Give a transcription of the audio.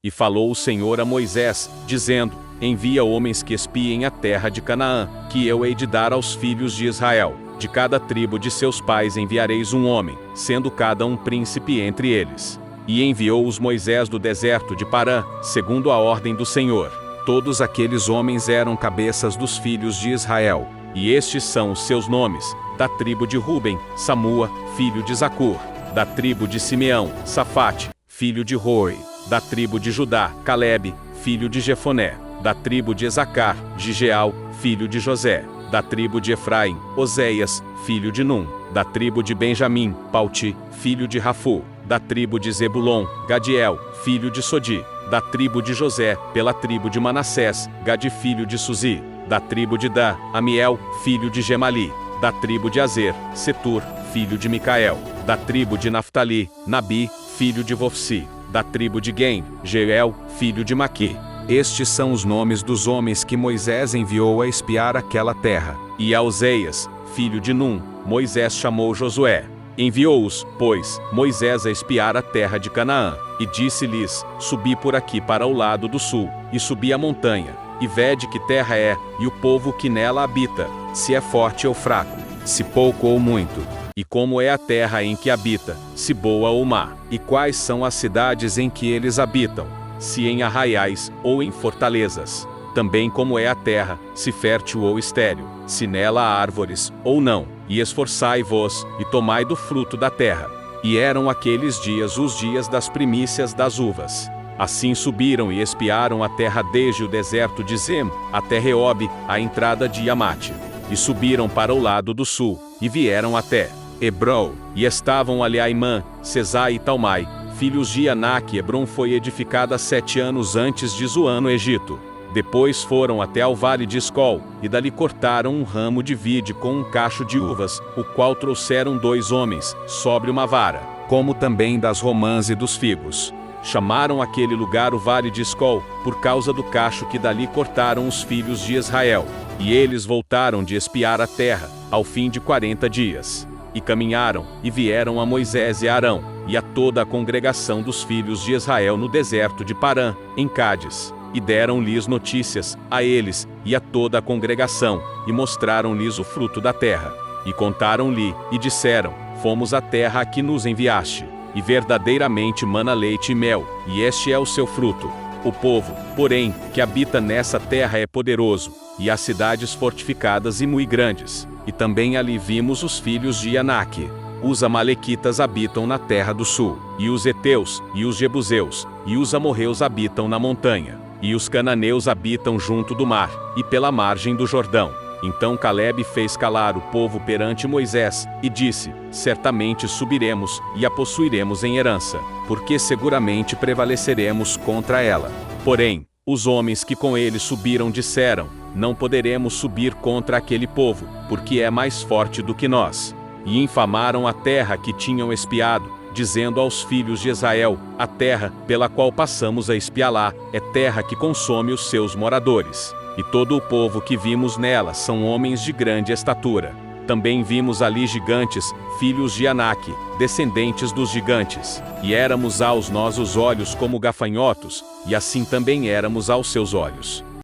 E falou o Senhor a Moisés, dizendo: Envia homens que espiem a terra de Canaã, que eu hei de dar aos filhos de Israel. De cada tribo de seus pais enviareis um homem, sendo cada um príncipe entre eles. E enviou-os Moisés do deserto de Parã, segundo a ordem do Senhor. Todos aqueles homens eram cabeças dos filhos de Israel. E estes são os seus nomes: da tribo de Ruben, Samua, filho de Zacur; da tribo de Simeão, Safate, filho de Roi; da tribo de Judá, Calebe, filho de Jefoné; da tribo de Esacar, Gigeal, filho de José; da tribo de Efraim, Oséias, filho de Num; da tribo de Benjamim, Palti, filho de Rafu; da tribo de Zebulon, Gadiel, filho de Sodi; da tribo de José, pela tribo de Manassés, Gade, filho de Suzi; da tribo de Dan, Amiel, filho de Gemali; da tribo de Azer, Setur, filho de Micael; da tribo de Naftali, Nabi, filho de Vofsi; da tribo de Gem, Jeiel, filho de Maqui. Estes são os nomes dos homens que Moisés enviou a espiar aquela terra. E a Oséias, filho de Num, Moisés chamou Josué. Enviou-os, pois, Moisés a espiar a terra de Canaã, e disse-lhes: Subi por aqui para o lado do sul, e subi a montanha, e vede que terra é, e o povo que nela habita, se é forte ou fraco, se pouco ou muito, e como é a terra em que habita, se boa ou má, e quais são as cidades em que eles habitam, se em arraiais ou em fortalezas, também como é a terra, se fértil ou estéril, se nela há árvores ou não, e esforçai-vos, e tomai do fruto da terra. E eram aqueles dias os dias das primícias das uvas. Assim subiram e espiaram a terra desde o deserto de Zem, até Reob, a entrada de Amate. E subiram para o lado do sul, e vieram até Hebrom, e estavam ali Aimã, Sesai e Talmai, filhos de Anak. Hebrom foi edificada 7 anos antes de Zoan no Egito. Depois foram até ao vale de Escol, e dali cortaram um ramo de vide com um cacho de uvas, o qual trouxeram 2 homens, sobre uma vara, como também das romãs e dos figos. Chamaram aquele lugar o vale de Escol, por causa do cacho que dali cortaram os filhos de Israel. E eles voltaram de espiar a terra, ao fim de 40 dias. E caminharam, e vieram a Moisés e a Arão, e a toda a congregação dos filhos de Israel no deserto de Parã, em Cádiz. E deram-lhes notícias, a eles, e a toda a congregação, e mostraram-lhes o fruto da terra. E contaram-lhe, e disseram: Fomos à terra a que nos enviaste, e verdadeiramente mana leite e mel, e este é o seu fruto. O povo, porém, que habita nessa terra é poderoso, e há cidades fortificadas e muito grandes. E também ali vimos os filhos de Anak. Os amalequitas habitam na terra do sul, e os heteus, e os jebuseus, e os amorreus habitam na montanha, e os cananeus habitam junto do mar, e pela margem do Jordão. Então Calebe fez calar o povo perante Moisés, e disse: Certamente subiremos, e a possuiremos em herança, porque seguramente prevaleceremos contra ela. Porém, os homens que com ele subiram disseram: Não poderemos subir contra aquele povo, porque é mais forte do que nós. E infamaram a terra que tinham espiado, dizendo aos filhos de Israel: A terra, pela qual passamos a espiá-la, é terra que consome os seus moradores. E todo o povo que vimos nela são homens de grande estatura. Também vimos ali gigantes, filhos de Anak, descendentes dos gigantes. E éramos aos nossos olhos como gafanhotos, e assim também éramos aos seus olhos.